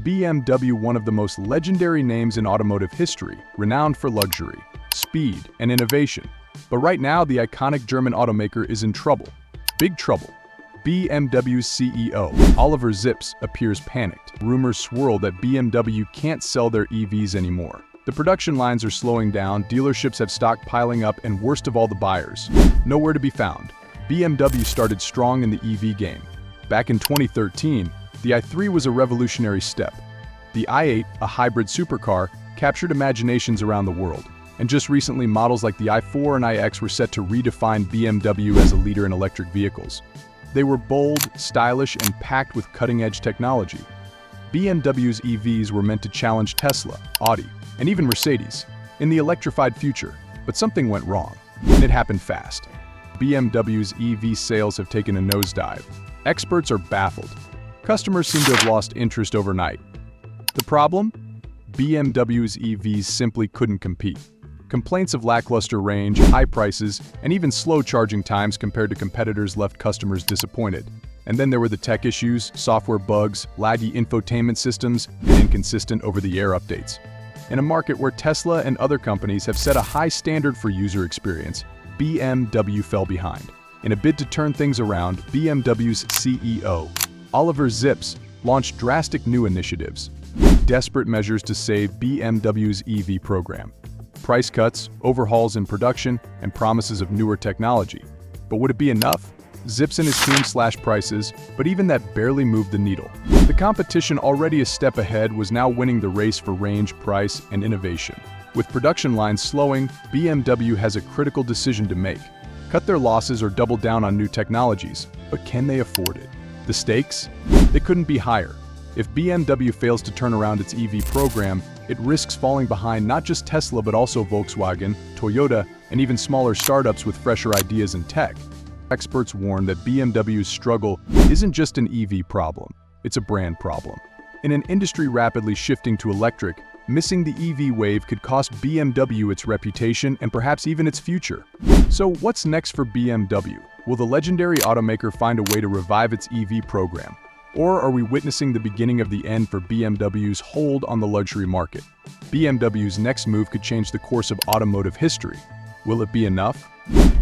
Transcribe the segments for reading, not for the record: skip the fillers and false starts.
BMW, one of the most legendary names in automotive history, renowned for luxury, speed, and innovation. But right now, the iconic German automaker is in trouble. Big trouble. BMW's CEO, Oliver Zipse, appears panicked. Rumors swirl that BMW can't sell their EVs anymore. The production lines are slowing down, dealerships have stock piling up, and worst of all, the buyers. Nowhere to be found. BMW started strong in the EV game. Back in 2013, the i3 was a revolutionary step. The i8, a hybrid supercar, captured imaginations around the world. And just recently, models like the i4 and iX were set to redefine BMW as a leader in electric vehicles. They were bold, stylish, and packed with cutting-edge technology. BMW's EVs were meant to challenge Tesla, Audi, and even Mercedes in the electrified future. But something went wrong, and it happened fast. BMW's EV sales have taken a nosedive. Experts are baffled. Customers seem to have lost interest overnight. The problem? BMW's EVs simply couldn't compete. Complaints of lackluster range, high prices, and even slow charging times compared to competitors left customers disappointed. And then there were the tech issues, software bugs, laggy infotainment systems, and inconsistent over-the-air updates. In a market where Tesla and other companies have set a high standard for user experience, BMW fell behind. In a bid to turn things around, BMW's CEO, Oliver Zipse, launched drastic new initiatives, desperate measures to save BMW's EV program. Price cuts, overhauls in production, and promises of newer technology. But would it be enough? Zipse and his team slashed prices, but even that barely moved the needle. The competition, already a step ahead, was now winning the race for range, price, and innovation. With production lines slowing, BMW has a critical decision to make. Cut their losses or double down on new technologies. But can they afford it? The stakes? They couldn't be higher. If BMW fails to turn around its EV program, it risks falling behind not just Tesla but also Volkswagen, Toyota, and even smaller startups with fresher ideas and tech. Experts warn that BMW's struggle isn't just an EV problem, it's a brand problem. In an industry rapidly shifting to electric, missing the EV wave could cost BMW its reputation and perhaps even its future. So what's next for BMW? Will the legendary automaker find a way to revive its EV program? Or are we witnessing the beginning of the end for BMW's hold on the luxury market? BMW's next move could change the course of automotive history. Will it be enough?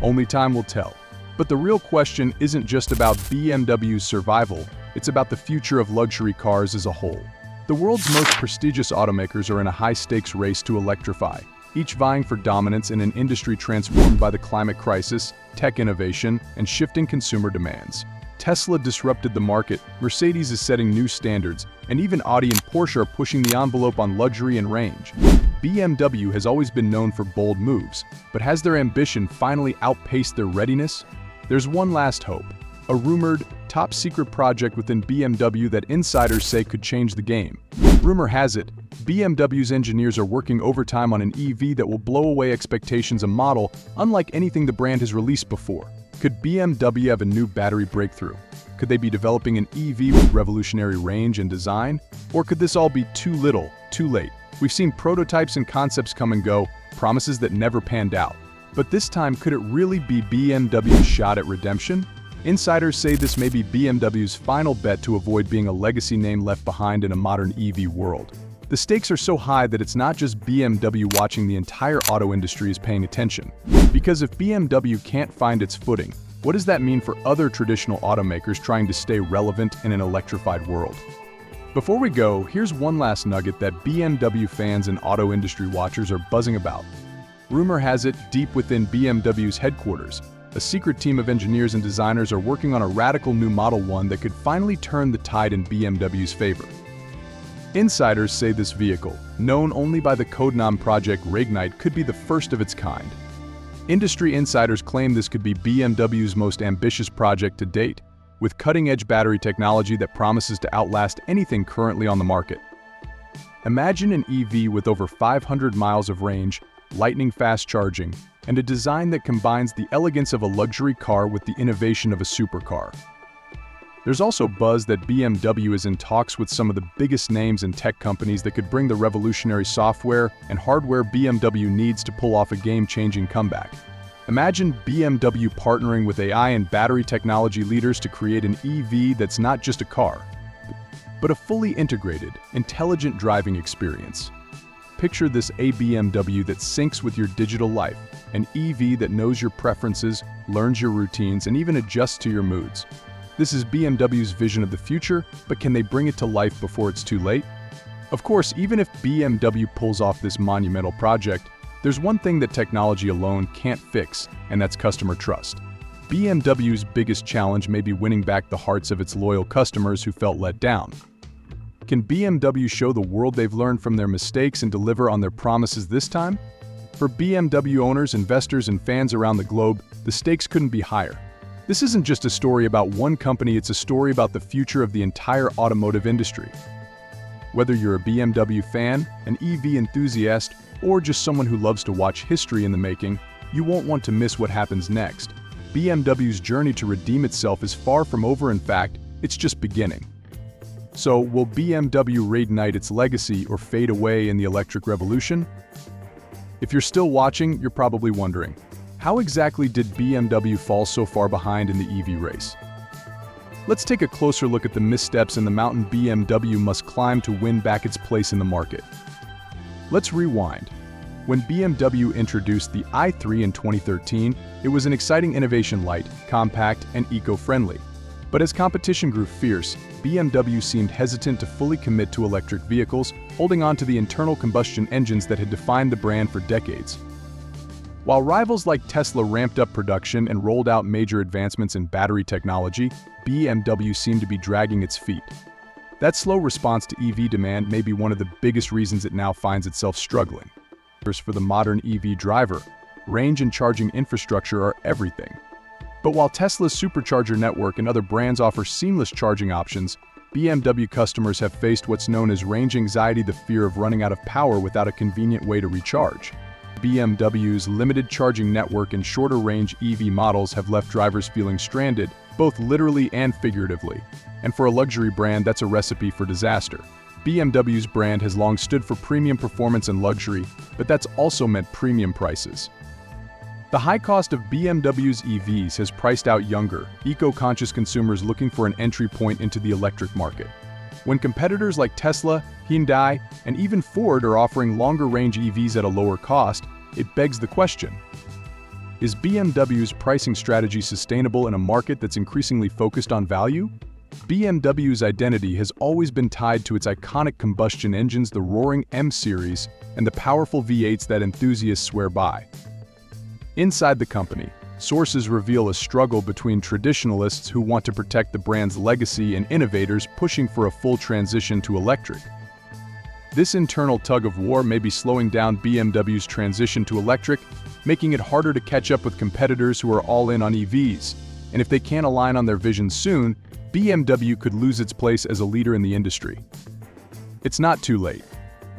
Only time will tell. But the real question isn't just about BMW's survival, it's about the future of luxury cars as a whole. The world's most prestigious automakers are in a high-stakes race to electrify, each vying for dominance in an industry transformed by the climate crisis, tech innovation, and shifting consumer demands. Tesla disrupted the market, Mercedes is setting new standards, and even Audi and Porsche are pushing the envelope on luxury and range. BMW has always been known for bold moves, but has their ambition finally outpaced their readiness? There's one last hope, a rumored, top-secret project within BMW that insiders say could change the game. Rumor has it, BMW's engineers are working overtime on an EV that will blow away expectations, a model unlike anything the brand has released before. Could BMW have a new battery breakthrough? Could they be developing an EV with revolutionary range and design? Or could this all be too little, too late? We've seen prototypes and concepts come and go, promises that never panned out. But this time, could it really be BMW's shot at redemption? Insiders say this may be BMW's final bet to avoid being a legacy name left behind in a modern EV world. The stakes are so high that it's not just BMW watching, the entire auto industry is paying attention. Because if BMW can't find its footing, what does that mean for other traditional automakers trying to stay relevant in an electrified world? Before we go, here's one last nugget that BMW fans and auto industry watchers are buzzing about. Rumor has it, deep within BMW's headquarters, a secret team of engineers and designers are working on a radical new Model 1 that could finally turn the tide in BMW's favor. Insiders say this vehicle, known only by the codename Project Reignite, could be the first of its kind. Industry insiders claim this could be BMW's most ambitious project to date, with cutting-edge battery technology that promises to outlast anything currently on the market. Imagine an EV with over 500 miles of range, lightning-fast charging, and a design that combines the elegance of a luxury car with the innovation of a supercar. There's also buzz that BMW is in talks with some of the biggest names in tech companies that could bring the revolutionary software and hardware BMW needs to pull off a game-changing comeback. Imagine BMW partnering with AI and battery technology leaders to create an EV that's not just a car, but a fully integrated, intelligent driving experience. Picture this: a BMW that syncs with your digital life, an EV that knows your preferences, learns your routines, and even adjusts to your moods. This is BMW's vision of the future, but can they bring it to life before it's too late? Of course, even if BMW pulls off this monumental project, there's one thing that technology alone can't fix, and that's customer trust. BMW's biggest challenge may be winning back the hearts of its loyal customers who felt let down. Can BMW show the world they've learned from their mistakes and deliver on their promises this time? For BMW owners, investors, and fans around the globe, the stakes couldn't be higher. This isn't just a story about one company, it's a story about the future of the entire automotive industry. Whether you're a BMW fan, an EV enthusiast, or just someone who loves to watch history in the making, you won't want to miss what happens next. BMW's journey to redeem itself is far from over. In fact, it's just beginning. So, will BMW reignite its legacy or fade away in the electric revolution? If you're still watching, you're probably wondering, how exactly did BMW fall so far behind in the EV race? Let's take a closer look at the missteps and the mountain BMW must climb to win back its place in the market. Let's rewind. When BMW introduced the i3 in 2013, it was an exciting innovation: light, compact, and eco-friendly. But as competition grew fierce, BMW seemed hesitant to fully commit to electric vehicles, holding on to the internal combustion engines that had defined the brand for decades. While rivals like Tesla ramped up production and rolled out major advancements in battery technology, BMW seemed to be dragging its feet. That slow response to EV demand may be one of the biggest reasons it now finds itself struggling. For the modern EV driver, range and charging infrastructure are everything. But while Tesla's supercharger network and other brands offer seamless charging options, BMW customers have faced what's known as range anxiety, the fear of running out of power without a convenient way to recharge. BMW's limited charging network and shorter-range EV models have left drivers feeling stranded, both literally and figuratively. And for a luxury brand, that's a recipe for disaster. BMW's brand has long stood for premium performance and luxury, but that's also meant premium prices. The high cost of BMW's EVs has priced out younger, eco-conscious consumers looking for an entry point into the electric market. When competitors like Tesla, Hyundai, and even Ford are offering longer-range EVs at a lower cost, it begs the question: is BMW's pricing strategy sustainable in a market that's increasingly focused on value? BMW's identity has always been tied to its iconic combustion engines, the roaring M series, and the powerful V8s that enthusiasts swear by. Inside the company, sources reveal a struggle between traditionalists who want to protect the brand's legacy and innovators pushing for a full transition to electric. This internal tug-of-war may be slowing down BMW's transition to electric, making it harder to catch up with competitors who are all in on EVs. And if they can't align on their vision soon, BMW could lose its place as a leader in the industry. It's not too late.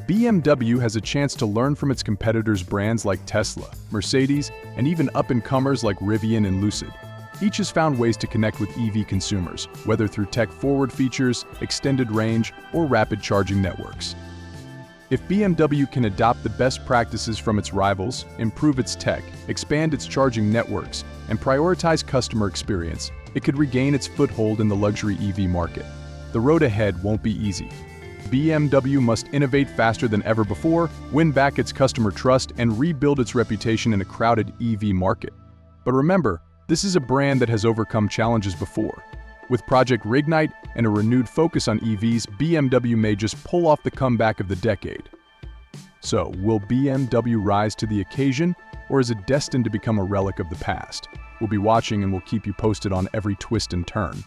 BMW has a chance to learn from its competitors' brands like Tesla, Mercedes, and even up-and-comers like Rivian and Lucid. Each has found ways to connect with EV consumers, whether through tech-forward features, extended range, or rapid charging networks. If BMW can adopt the best practices from its rivals, improve its tech, expand its charging networks, and prioritize customer experience, it could regain its foothold in the luxury EV market. The road ahead won't be easy. BMW must innovate faster than ever before, win back its customer trust, and rebuild its reputation in a crowded EV market. But remember, this is a brand that has overcome challenges before. With Project Reignite and a renewed focus on EVs, BMW may just pull off the comeback of the decade. So, will BMW rise to the occasion, or is it destined to become a relic of the past? We'll be watching and we'll keep you posted on every twist and turn.